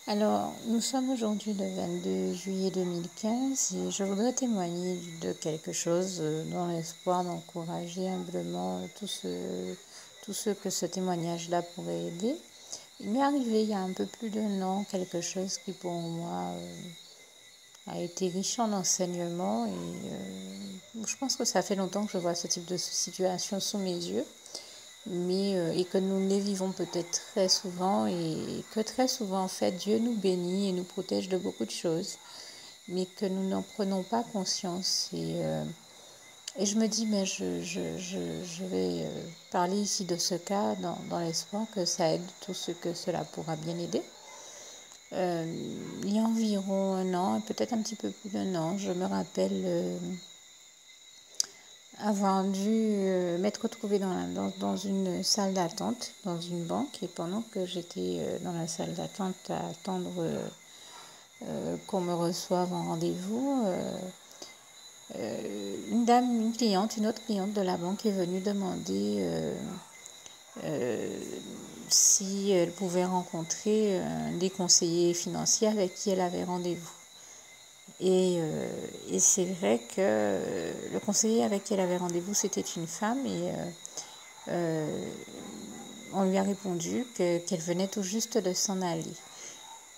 Alors, nous sommes aujourd'hui le 22 juillet 2015 et je voudrais témoigner de quelque chose dans l'espoir d'encourager humblement tous ceux que ce témoignage-là pourrait aider. Il m'est arrivé il y a un peu plus d'un an quelque chose qui pour moi a été riche en enseignements et je pense que ça fait longtemps que je vois ce type de situation sous mes yeux. Et que nous les vivons peut-être très souvent et que très souvent en fait Dieu nous bénit et nous protège de beaucoup de choses, mais que nous n'en prenons pas conscience. Et je me dis, mais je vais parler ici de ce cas dans l'espoir que ça aide tous ceux que cela pourra bien aider. Il y a environ un an, peut-être un petit peu plus d'un an, je me rappelle avoir dû m'être retrouvée dans une salle d'attente, dans une banque, et pendant que j'étais dans la salle d'attente à attendre qu'on me reçoive en rendez-vous, une autre cliente de la banque est venue demander si elle pouvait rencontrer un des conseillers financiers avec qui elle avait rendez-vous. Et c'est vrai que le conseiller avec qui elle avait rendez-vous, c'était une femme on lui a répondu qu'elle venait tout juste de s'en aller.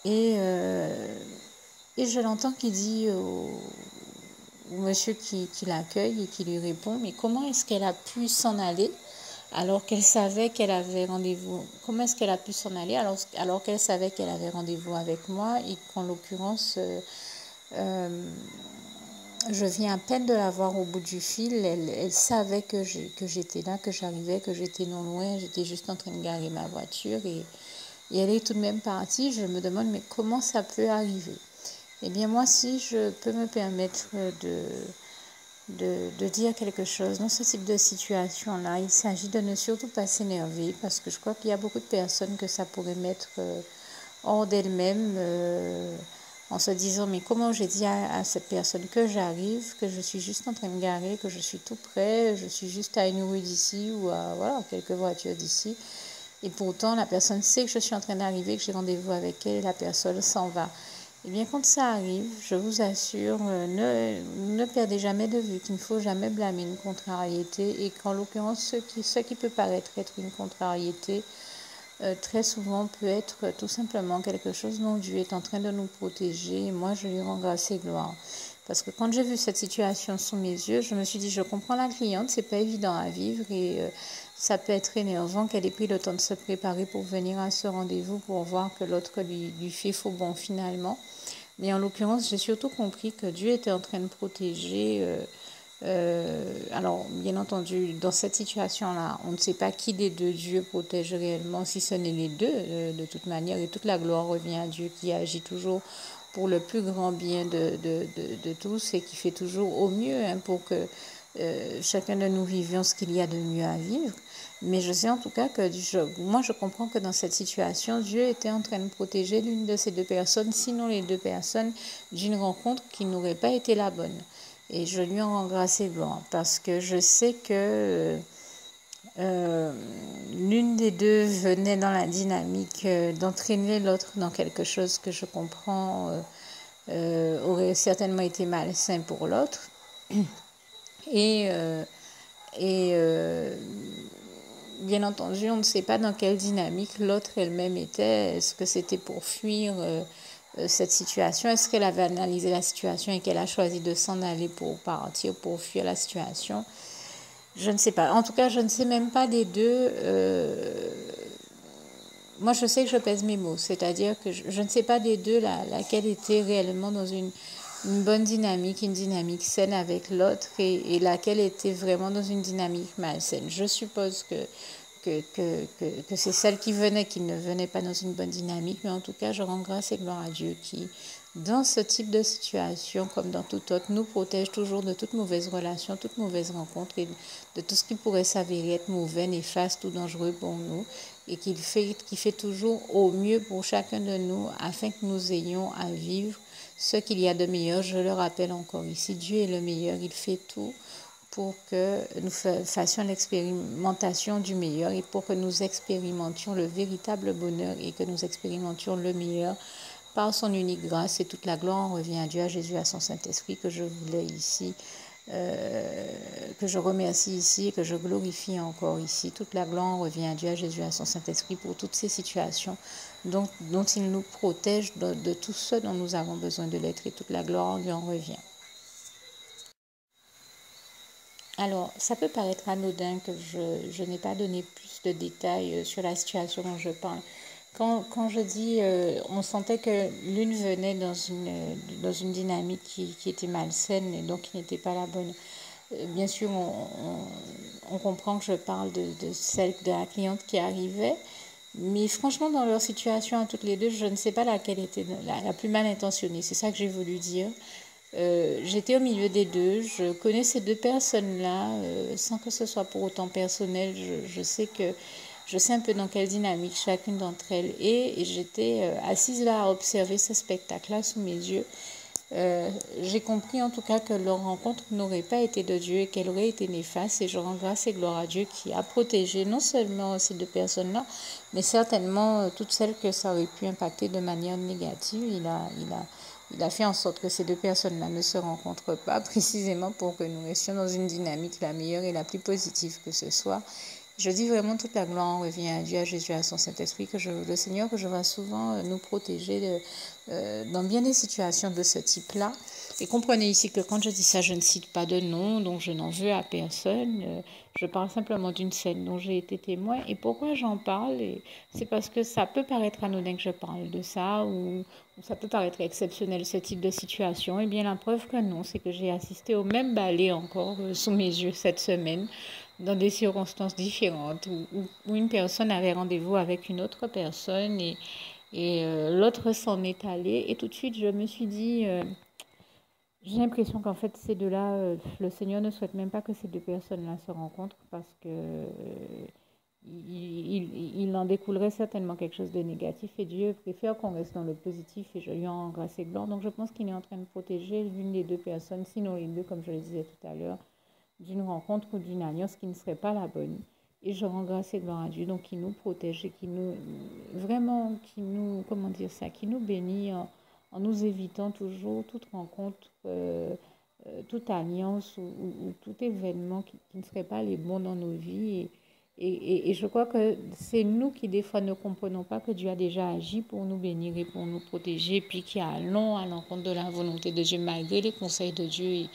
Et, et je l'entends qui dit au monsieur qui l'accueille et qui lui répond, mais comment est-ce qu'elle a pu s'en aller alors qu'elle savait qu'elle avait rendez-vous? Comment est-ce qu'elle a pu s'en aller alors qu'elle savait qu'elle avait rendez-vous avec moi et qu'en l'occurrence... je viens à peine de la voir au bout du fil. Elle savait que j'étais là, que j'arrivais, que j'étais non loin. J'étais juste en train de garer ma voiture et elle est tout de même partie. Je me demande, mais comment ça peut arriver? Eh bien, moi, si je peux me permettre de dire quelque chose dans ce type de situation-là, il s'agit de ne surtout pas s'énerver parce que je crois qu'il y a beaucoup de personnes que ça pourrait mettre hors d'elles-mêmes en se disant mais comment j'ai dit à cette personne que j'arrive, que je suis juste en train de garer, que je suis tout près, je suis juste à une rue d'ici ou à voilà, quelques voitures d'ici. Et pourtant, la personne sait que je suis en train d'arriver, que j'ai rendez-vous avec elle et la personne s'en va. Eh bien, quand ça arrive, je vous assure, ne perdez jamais de vue qu'il ne faut jamais blâmer une contrariété et qu'en l'occurrence, ce qui peut paraître être une contrariété, très souvent peut être tout simplement quelque chose dont Dieu est en train de nous protéger. Et moi, je lui rends grâce et gloire. Parce que quand j'ai vu cette situation sous mes yeux, je me suis dit, je comprends la cliente, c'est pas évident à vivre et ça peut être énervant qu'elle ait pris le temps de se préparer pour venir à ce rendez-vous pour voir que l'autre lui fait faux bon finalement. Mais en l'occurrence, j'ai surtout compris que Dieu était en train de protéger. Alors, bien entendu, dans cette situation-là, on ne sait pas qui des deux Dieu protège réellement, si ce n'est les deux, de toute manière, et toute la gloire revient à Dieu qui agit toujours pour le plus grand bien de tous et qui fait toujours au mieux pour que chacun de nous vivions ce qu'il y a de mieux à vivre. Mais je sais en tout cas que moi je comprends que dans cette situation, Dieu était en train de protéger l'une de ces deux personnes, sinon les deux personnes, d'une rencontre qui n'aurait pas été la bonne. Et je lui en rends grâce et gloire parce que je sais que l'une des deux venait dans la dynamique d'entraîner l'autre dans quelque chose que je comprends aurait certainement été malsain pour l'autre. Et, euh, et bien entendu, on ne sait pas dans quelle dynamique l'autre elle-même était. Est-ce que c'était pour fuir cette situation? Est-ce qu'elle avait analysé la situation et qu'elle a choisi de s'en aller pour partir, pour fuir la situation? Je ne sais pas. En tout cas, je ne sais même pas des deux. Moi, je sais que je pèse mes mots. C'est-à-dire que je ne sais pas des deux laquelle était réellement dans une bonne dynamique, une dynamique saine avec l'autre et laquelle était vraiment dans une dynamique malsaine. Je suppose que c'est celle qui venait, qui ne venait pas dans une bonne dynamique, mais en tout cas, je rends grâce et gloire à Dieu qui, dans ce type de situation, comme dans tout autre, nous protège toujours de toute mauvaise relation, toute mauvaise rencontre et de tout ce qui pourrait s'avérer être mauvais, néfaste ou dangereux pour nous, et qui fait toujours au mieux pour chacun de nous afin que nous ayons à vivre ce qu'il y a de meilleur. Je le rappelle encore ici, Dieu est le meilleur, il fait tout pour que nous fassions l'expérimentation du meilleur et pour que nous expérimentions le véritable bonheur et que nous expérimentions le meilleur par son unique grâce, et toute la gloire revient à Dieu, à Jésus, à son Saint-Esprit, que je voulais ici, que je remercie ici et que je glorifie encore ici. Toute la gloire revient à Dieu, à Jésus, à son Saint-Esprit pour toutes ces situations dont il nous protège de tout ce dont nous avons besoin de l'être, et toute la gloire lui en revient. Alors, ça peut paraître anodin que je n'ai pas donné plus de détails sur la situation dont je parle. Quand je dis, on sentait que l'une venait dans une dynamique qui était malsaine et donc qui n'était pas la bonne. Bien sûr, on comprend que je parle de la cliente qui arrivait, mais franchement, dans leur situation à toutes les deux, je ne sais pas laquelle était la plus mal intentionnée. C'est ça que j'ai voulu dire. J'étais au milieu des deux, je connais ces deux personnes-là, sans que ce soit pour autant personnel. Je sais un peu dans quelle dynamique chacune d'entre elles est, et j'étais assise là à observer ce spectacle-là sous mes yeux. J'ai compris en tout cas que leur rencontre n'aurait pas été de Dieu et qu'elle aurait été néfaste, et je rends grâce et gloire à Dieu qui a protégé non seulement ces deux personnes-là, mais certainement toutes celles que ça aurait pu impacter de manière négative. Il a fait en sorte que ces deux personnes-là ne se rencontrent pas, précisément pour que nous restions dans une dynamique la meilleure et la plus positive que ce soit. Je dis vraiment toute la gloire revient à Dieu, à Jésus, à son Saint-Esprit, le Seigneur, que je vois souvent nous protéger dans bien des situations de ce type-là. Et comprenez ici que quand je dis ça, je ne cite pas de nom, donc je n'en veux à personne. Je parle simplement d'une scène dont j'ai été témoin. Et pourquoi j'en parle? C'est parce que ça peut paraître anodin que je parle de ça, ou ça peut paraître exceptionnel, ce type de situation. Eh bien, la preuve que non, c'est que j'ai assisté au même ballet encore sous mes yeux cette semaine, dans des circonstances différentes, où une personne avait rendez-vous avec une autre personne, et l'autre s'en est allé. Et tout de suite, je me suis dit, j'ai l'impression qu'en fait, ces deux-là, le Seigneur ne souhaite même pas que ces deux personnes-là se rencontrent, parce que il en découlerait certainement quelque chose de négatif, et Dieu préfère qu'on reste dans le positif, et je lui en rends grâce et gloire. Donc je pense qu'il est en train de protéger l'une des deux personnes, sinon les deux, comme je le disais tout à l'heure, d'une rencontre ou d'une alliance qui ne serait pas la bonne. Et je rends grâce et gloire à Dieu, donc qui nous protège et qui nous qui nous bénit en nous évitant toujours toute rencontre, toute alliance ou tout événement qui ne serait pas les bons dans nos vies. Et je crois que c'est nous qui des fois ne comprenons pas que Dieu a déjà agi pour nous bénir et pour nous protéger, puis qui allons à l'encontre de la volonté de Dieu malgré les conseils de Dieu.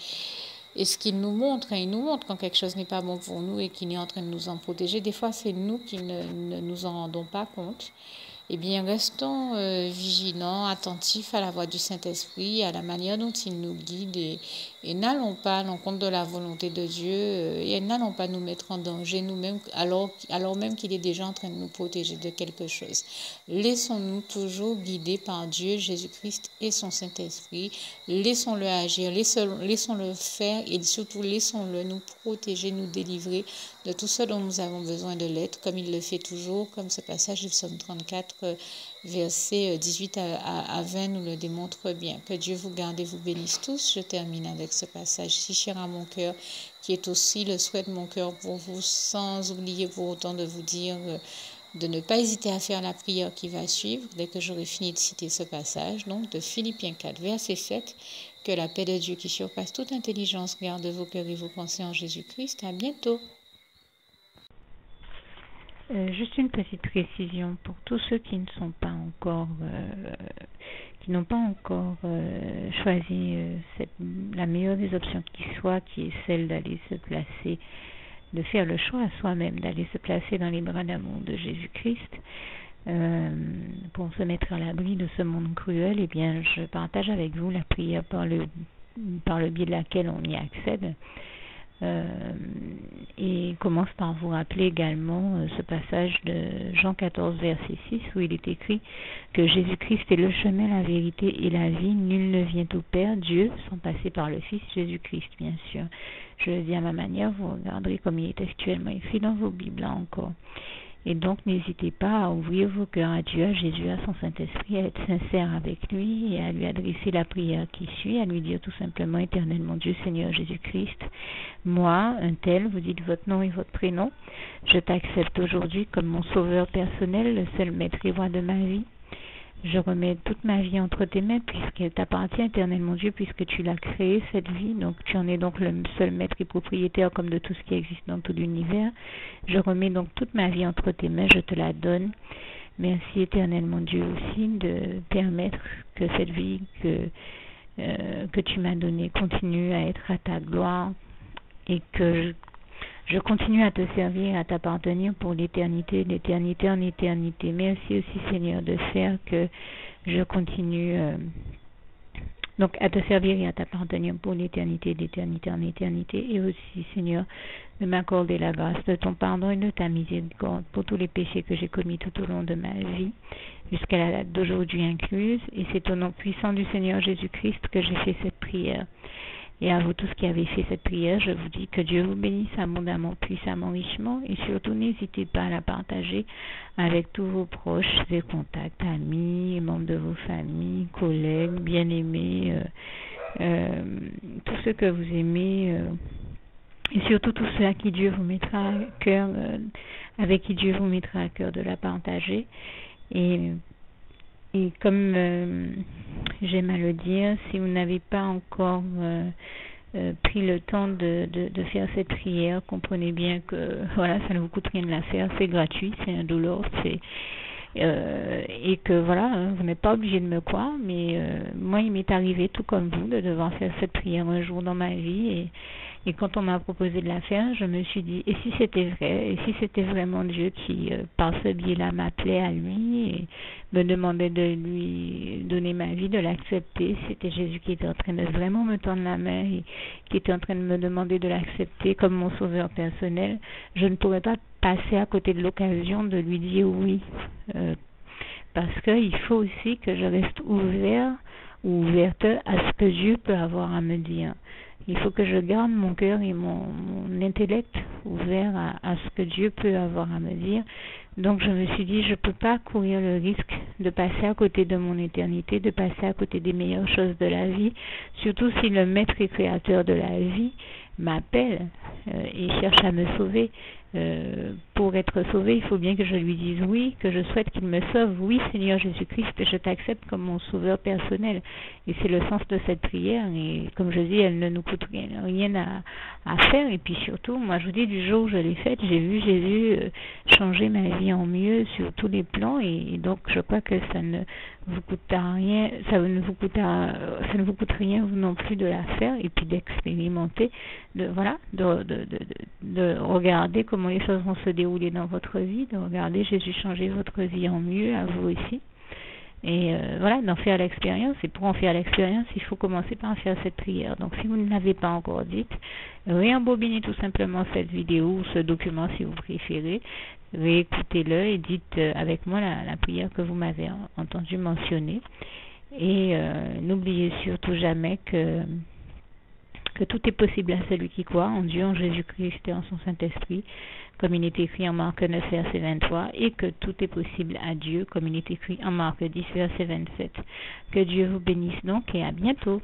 Et ce qu'il nous montre, il nous montre quand quelque chose n'est pas bon pour nous et qu'il est en train de nous en protéger. Des fois, c'est nous qui ne nous en rendons pas compte. Eh bien, restons vigilants, attentifs à la voix du Saint-Esprit, à la manière dont il nous guide, et n'allons pas à l'encontre de la volonté de Dieu, et n'allons pas nous mettre en danger nous-mêmes alors même qu'il est déjà en train de nous protéger de quelque chose. Laissons-nous toujours guider par Dieu, Jésus-Christ et son Saint-Esprit. Laissons-le agir, laissons-le faire, et surtout laissons-le nous protéger, nous délivrer de tout ce dont nous avons besoin de l'être, comme il le fait toujours, comme ce passage du psaume 34, versets 18 à 20 nous le démontre bien. Que Dieu vous garde et vous bénisse tous. Je termine avec ce passage si cher à mon cœur, qui est aussi le souhait de mon cœur pour vous, sans oublier pour autant de vous dire de ne pas hésiter à faire la prière qui va suivre dès que j'aurai fini de citer ce passage, donc de Philippiens 4, verset 7. Que la paix de Dieu qui surpasse toute intelligence garde vos cœurs et vos pensées en Jésus-Christ. À bientôt. Juste une petite précision pour tous ceux qui ne sont pas encore, qui n'ont pas encore choisi la meilleure des options qui soit, qui est celle d'aller se placer, de faire le choix à soi-même, d'aller se placer dans les bras d'amour de Jésus-Christ, pour se mettre à l'abri de ce monde cruel. Eh bien, je partage avec vous la prière par le biais de laquelle on y accède. Et commence par vous rappeler également ce passage de Jean 14 verset 6 où il est écrit que Jésus-Christ est le chemin, la vérité et la vie. Nul ne vient au Père, Dieu, sans passer par le Fils Jésus-Christ, bien sûr. Je le dis à ma manière, vous regarderez comme il est actuellement écrit dans vos Bibles là encore. Et donc, n'hésitez pas à ouvrir vos cœurs à Dieu, à Jésus, à son Saint-Esprit, à être sincère avec lui et à lui adresser la prière qui suit, à lui dire tout simplement: Éternel mon Dieu, Seigneur Jésus-Christ, moi, un tel, vous dites votre nom et votre prénom, je t'accepte aujourd'hui comme mon sauveur personnel, le seul maître et roi de ma vie. Je remets toute ma vie entre tes mains puisqu'elle t'appartient, éternel mon Dieu, puisque tu l'as créée, cette vie. Donc tu en es donc le seul maître et propriétaire comme de tout ce qui existe dans tout l'univers. Je remets donc toute ma vie entre tes mains, je te la donne. Merci éternel mon Dieu aussi de permettre que cette vie que tu m'as donnée continue à être à ta gloire et que je continue à te servir, à t'appartenir pour l'éternité, d'éternité en éternité. Merci aussi Seigneur de faire que je continue donc à te servir et à t'appartenir pour l'éternité, d'éternité en éternité. Et aussi Seigneur de m'accorder la grâce de ton pardon et de ta miséricorde pour tous les péchés que j'ai commis tout au long de ma vie, jusqu'à la date d'aujourd'hui incluse. Et c'est au nom puissant du Seigneur Jésus-Christ que j'ai fait cette prière. Et à vous tous qui avez fait cette prière, je vous dis que Dieu vous bénisse abondamment, puissamment, richement. Et surtout, n'hésitez pas à la partager avec tous vos proches et contacts, amis, membres de vos familles, collègues, bien-aimés, tous ceux que vous aimez. Et surtout tous ceux à qui Dieu vous mettra à cœur, avec qui Dieu vous mettra à cœur de la partager. Et comme j'aime à le dire, si vous n'avez pas encore pris le temps de faire cette prière, comprenez bien que voilà, ça ne vous coûte rien de la faire, c'est gratuit, c'est indolore, et que voilà, vous n'êtes pas obligé de me croire, mais moi il m'est arrivé tout comme vous de devoir faire cette prière un jour dans ma vie, et quand on m'a proposé de la faire, je me suis dit, et si c'était vrai, et si c'était vraiment Dieu qui, par ce biais-là, m'appelait à lui et me demandait de lui donner ma vie, de l'accepter, c'était Jésus qui était en train de vraiment me tendre la main et qui était en train de me demander de l'accepter comme mon sauveur personnel, je ne pourrais pas passer à côté de l'occasion de lui dire oui, parce qu'il faut aussi que je reste ouvert ou ouverte à ce que Dieu peut avoir à me dire. Il faut que je garde mon cœur et mon intellect ouvert à ce que Dieu peut avoir à me dire. Donc je me suis dit, je ne peux pas courir le risque de passer à côté de mon éternité, de passer à côté des meilleures choses de la vie, surtout si le maître et créateur de la vie m'appelle et cherche à me sauver. Pour être sauvé, il faut bien que je lui dise oui, que je souhaite qu'il me sauve. Oui, Seigneur Jésus-Christ, je t'accepte comme mon sauveur personnel. Et c'est le sens de cette prière. Et comme je dis, elle ne nous coûte rien à faire. Et puis surtout, moi je vous dis, du jour où je l'ai faite, j'ai vu Jésus changer ma vie en mieux sur tous les plans. Et donc je crois que ça ne vous coûtera rien, ça ne vous coûte rien vous non plus de la faire et puis d'expérimenter, de regarder comment les choses vont se dérouler dans votre vie, de regarder Jésus changer votre vie en mieux, à vous aussi. Et voilà, d'en faire l'expérience. Et pour en faire l'expérience, il faut commencer par faire cette prière. Donc si vous ne l'avez pas encore dite, réembobinez tout simplement cette vidéo ou ce document si vous préférez, réécoutez-le et dites avec moi la prière que vous m'avez entendu mentionner. Et n'oubliez surtout jamais que tout est possible à celui qui croit en Dieu, en Jésus-Christ et en son Saint-Esprit, comme il est écrit en Marc 9, verset 23, et que tout est possible à Dieu, comme il est écrit en Marc 10, verset 27. Que Dieu vous bénisse donc et à bientôt.